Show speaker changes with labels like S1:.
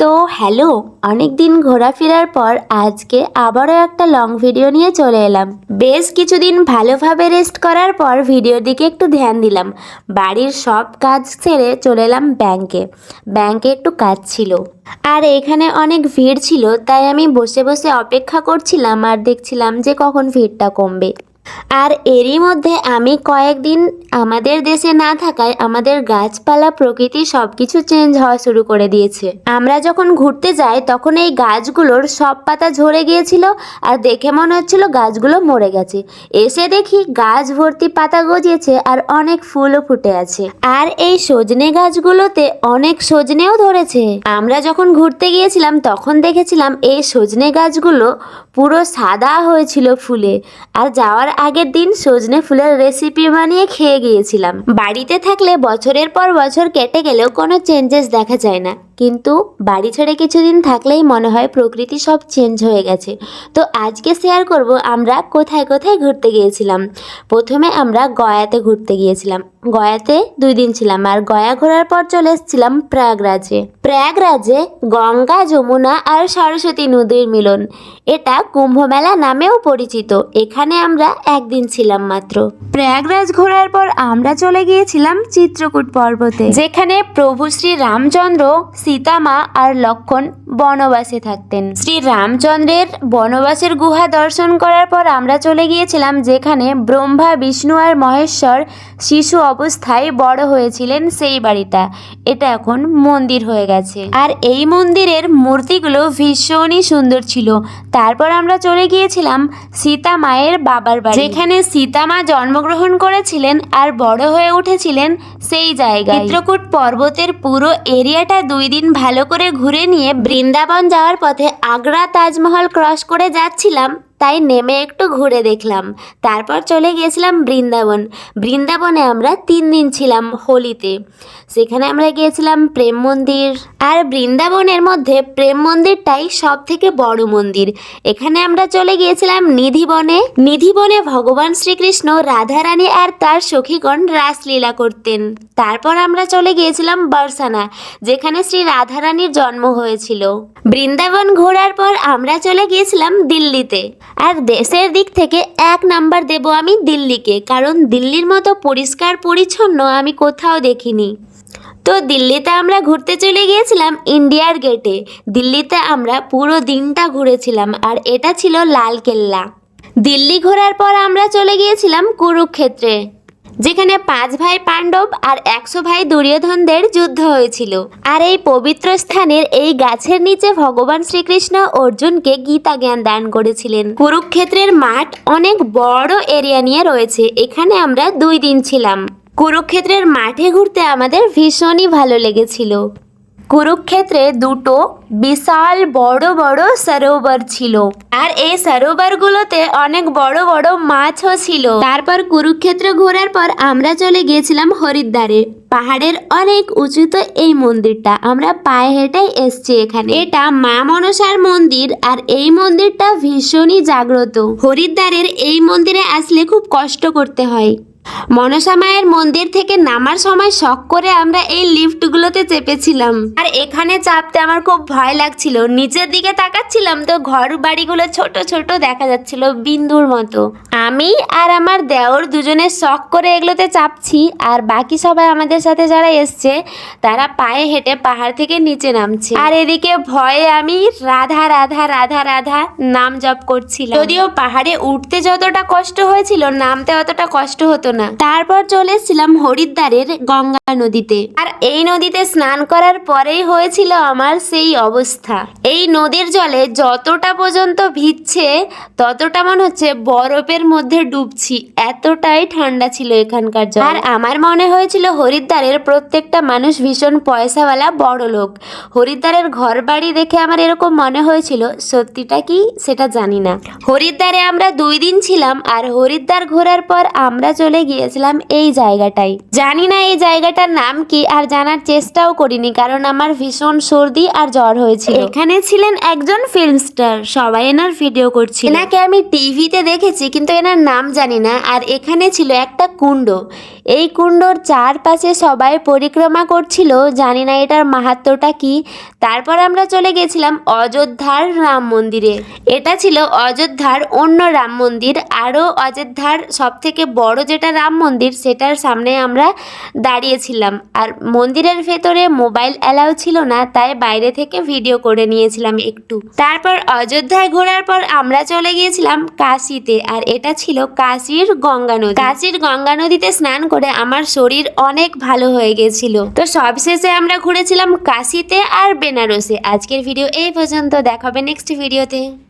S1: তো হ্যালো, অনেক দিন ঘোরাফেরার পর আজকে আবারও একটা লং ভিডিও নিয়ে চলে এলাম। বেশ কিছুদিন ভালোভাবে রেস্ট করার পর ভিডিওর দিকে একটু ধ্যান দিলাম। বাড়ির সব কাজ ছেড়ে চলে এলাম ব্যাংকে একটু কাজ ছিল, আর এখানে অনেক ভিড় ছিল, তাই আমি বসে বসে অপেক্ষা করছিলাম আর দেখছিলাম যে কখন ভিড়টা কমবে। আর এরই মধ্যে আমি কয়েকদিন আমাদের দেশে না থাকায় আমাদের গাছপালা প্রকৃতি সব কিছু চেঞ্জ হওয়া শুরু করে দিয়েছে। আমরা যখন ঘুরতে যাই তখন এই গাছগুলোর সব পাতা ঝরে গিয়েছিল আর দেখে মনে হচ্ছিল গাছগুলো মরে গেছে। এসে দেখি গাছ ভর্তি পাতা গজিয়েছে আর অনেক ফুলও ফুটে আছে। আর এই সজনে গাছগুলোতে অনেক সজনেও ধরেছে। আমরা যখন ঘুরতে গিয়েছিলাম তখন দেখেছিলাম এই সজনে গাছগুলো পুরো সাদা হয়েছিল ফুলে, আর যাওয়ার আগের দিন সজনে ফুলের রেসিপি বানিয়ে খেয়ে গিয়েছিলাম। বাড়িতে থাকলে বছরের পর বছর কেটে গেলেও কোনো চেঞ্জেস দেখা যায় না, কিন্তু বাড়ি ছেড়ে কিছুদিন থাকলেই মনে হয় প্রকৃতি সব চেঞ্জ হয়ে গেছে। তো আজকে শেয়ার করব আমরা কোথায় কোথায় ঘুরতে গিয়েছিলাম। প্রথমে আমরা গয়াতে ঘুরতে গিয়েছিলাম। গয়াতে 2 দিন ছিলাম, আর গয়া ঘোরার পর চলে এসেছিলাম প্রয়াগরাজে গঙ্গা, যমুনা আর সরস্বতী নদীর মিলন। এটা কুম্ভ মেলা নামেও পরিচিত। এখানে আমরা 1 দিন ছিলাম মাত্র। প্রয়াগরাজ ঘোরার পর আমরা চলে গিয়েছিলাম চিত্রকূট পর্বতে, যেখানে প্রভু শ্রী রামচন্দ্র, সীতা মা আর লক্ষণ বনবাসে থাকতেন। শ্রী রামচন্দ্রের বনবাসের গুহা দর্শন করার পর আমরা চলে গিয়েছিলাম যেখানে ব্রহ্মা, বিষ্ণু আর মহেশ্বর শিশু অবস্থায় বড় হয়েছিলেন সেই বাড়িটা। এটা এখন মন্দির হয়ে গেছে, আর এই মন্দিরের মূর্তিগুলো ভীষণই সুন্দর ছিল। তারপর আমরা চলে গিয়েছিলাম সীতা মায়ের বাবার বাড়ি, যেখানে সীতা মা জন্মগ্রহণ করেছিলেন আর বড় হয়ে উঠেছিলেন সেই জায়গায়। চিত্রকূট পর্বতের পুরো এরিয়াটা 2 দিন ভালো করে ঘুরে নিয়ে বৃন্দাবন যাওয়ার পথে আগ্রা তাজমহল ক্রস করে যাচ্ছিলাম, তাই নেমে একটু ঘুরে দেখলাম। তারপর চলে গিয়েছিলাম বৃন্দাবনে আমরা 3 দিন ছিলাম হোলিতে। সেখানে আমরা গিয়েছিলাম প্রেম মন্দির, আর বৃন্দাবনের মধ্যে প্রেম মন্দিরটাই সব থেকে বড় মন্দির। এখানে আমরা চলে গিয়েছিলাম নিধিবনে ভগবান শ্রীকৃষ্ণ, রাধারানী আর তার সখীগণ রাসলীলা করতেন। তারপর আমরা চলে গিয়েছিলাম বর্ষানা, যেখানে শ্রী রাধারানীর জন্ম হয়েছিল। বৃন্দাবন ঘোরার পর আমরা চলে গিয়েছিলাম দিল্লিতে। আর দেশের দিক থেকে 1 নাম্বার দেব আমি দিল্লিকে, কারণ দিল্লির মতো পরিষ্কার পরিচ্ছন্ন আমি কোথাও দেখিনি। তো দিল্লিতে আমরা ঘুরতে চলে গিয়েছিলাম ইন্ডিয়ার গেটে। দিল্লিতে আমরা পুরো দিনটা ঘুরেছিলাম, আর এটা ছিল লাল কেল্লা। দিল্লি ঘোরার পর আমরা চলে গিয়েছিলাম কুরুক্ষেত্রে, যেখানে 5 ভাই পাণ্ডব আর 100 ভাই দুর্যোধনদের যুদ্ধ হয়েছিল। আর এই পবিত্র স্থানের এই গাছের নিচে ভগবান শ্রীকৃষ্ণ অর্জুনকে গীতা জ্ঞান দান করেছিলেন। কুরুক্ষেত্রের মাঠ অনেক বড় এরিয়া নিয়ে রয়েছে। এখানে আমরা 2 দিন ছিলাম। কুরুক্ষেত্রের মাঠে ঘুরতে আমাদের ভীষণই ভালো লেগেছিল। কুরুক্ষেত্রে 2টো বিশাল বড় বড় সরোবর ছিল, আর এই সরোবরগুলোতে অনেক বড় বড় মাছও ছিল। তারপর কুরুক্ষেত্র ঘোরার পর আমরা চলে গিয়েছিলাম হরিদ্বারে। পাহাড়ের অনেক উঁচুতে এই মন্দিরটা, আমরা পায়ে হেঁটেই এসছি এখানে। এটা মা মনসার মন্দির, আর এই মন্দিরটা ভীষণই জাগ্রত। হরিদ্বারের এই মন্দিরে আসলে খুব কষ্ট করতে হয়। মনসা মায়ের মন্দির থেকে নামার সময় শখ করে আমরা এই লিফটগুলোতে চেপেছিলাম, আর এখানে চাপতে আমার খুব ভয় লাগছিল। নিচের দিকে তাকাচ্ছিলাম তো ঘর বাড়িগুলো ছোট ছোট দেখা যাচ্ছিল, বিন্দুর মতো। আমি আর আমার দেওর দুজনে শখ করে এগুলোতে চাপছি, আর বাকি সবাই আমাদের সাথে যারা এসছে তারা পায়ে হেঁটে পাহাড় থেকে নিচে নামছে। আর এদিকে ভয়ে আমি রাধা রাধা রাধা রাধা নাম জপ করছিলাম। যদিও পাহাড়ে উঠতে যতটা কষ্ট হয়েছিল, নামতে অতটা কষ্ট হতো না। তারপর চলে এসেছিলাম হরিদ্বারের গঙ্গা নদীতে, আর এই নদীতে স্নান করার পরেই হয়েছিল আমার সেই অবস্থা। এই নদীর জলে যতটা পর্যন্ত ভিজছে ততটা মনে হচ্ছে বরফের মধ্যে ডুবছি, এতটাই ঠান্ডা ছিল এখানকার জল। আর আমার মনে হয়েছিল হরিদ্বারের প্রত্যেকটা মানুষ ভীষণ পয়সাওয়ালা বড় লোক। হরিদ্বারের ঘর বাড়ি দেখে আমার এরকম মনে হয়েছিল, সত্যিটা কি সেটা জানি না। হরিদ্বারে আমরা 2 দিন ছিলাম, আর হরিদ্বার ঘোরার পর আমরা চলে গিয়েছিলাম এই জায়গাটাই। জানি না এই জায়গাটার নাম কি, আর জানার চেষ্টাও করিনি, কারণ আমার ভীষণ সর্দি আর জ্বর হয়েছিল। এখানে ছিলেন একজন ফিল্ম স্টার, সবাই এনার ভিডিও করছিল। এনাকে আমি টিভিতে দেখেছি, কিন্তু এনার নাম জানি না। আর এখানে ছিল একটা কুণ্ড। এই কুণ্ডর চারপাশে সবাই পরিক্রমা করছিল, জানি না এটার মাহাত্ম্যটা কি। তারপর আমরা চলে গেছিলাম অযোধ্যার রাম মন্দিরে। এটা ছিল অযোধ্যার অন্য রাম মন্দির, আরও অযোধ্যার সবথেকে বড় যেটা রাম মন্দির সেটার সামনে আমরা দাঁড়িয়েছিলাম। আর মন্দিরের ভেতরে মোবাইল অ্যালাউ ছিল না, তাই বাইরে থেকে ভিডিও করে নিয়েছিলাম একটু। তারপর অযোধ্যায় ঘোরার পর আমরা চলে গিয়েছিলাম কাশীতে, আর এটা ছিল কাশীর গঙ্গা নদী। কাশীর গঙ্গা নদীতে স্নান করে আমার শরীর অনেক ভালো হয়ে গেছিল। তো সবশেষে আমরা ঘুরেছিলাম কাশীতে আর বেনারসে। আজকের ভিডিও এই পর্যন্ত, দেখা হবে নেক্সট ভিডিওতে।